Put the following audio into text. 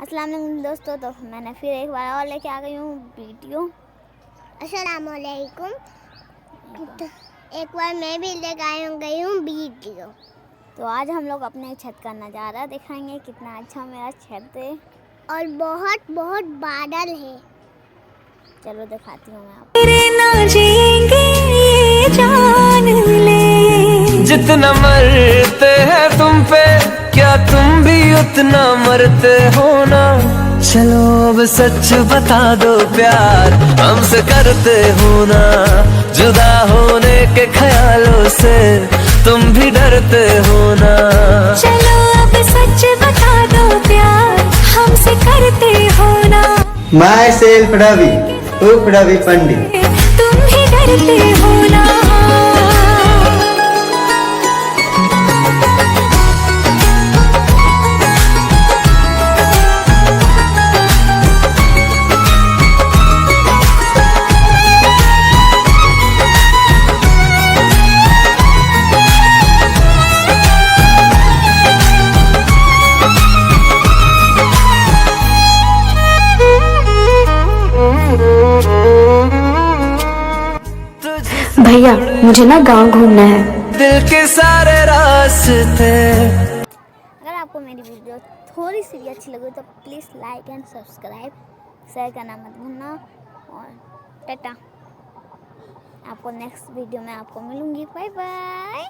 अस्सलाम वालेकुम दोस्तों, तो मैंने फिर एक बार और लेके आ गई हूँ वीडियो। अस्सलाम वालेकुम। तो एक बार मैं भी लेके गई हूँ वीडियो। तो आज हम लोग अपने छत का नज़ारा दिखाएंगे। कितना अच्छा मेरा छत है और बहुत बहुत बादल है। चलो दिखाती हूँ मैं आपको। ना जिएंगे ये जान ले, जितना मरते हैं तुम पे क्या तुम भी उतना मरते हो ना। चलो अब सच बता दो प्यार हमसे करते हो ना। जुदा होने के ख्यालों से तुम भी डरते हो ना। चलो अब सच बता दो प्यार हमसे करते हो ना। Myself Ravi, Up Ravi Pandit. तुम ही डरते हो ना। भैया मुझे ना गांव घूमना है। दिल के सारे रास्ते। अगर आपको मेरी वीडियो थोड़ी सी भी अच्छी लगी तो please like and subscribe, share करना मत भूलना। और टाटा, आपको नेक्स्ट वीडियो में आपको मिलूँगी। Bye bye.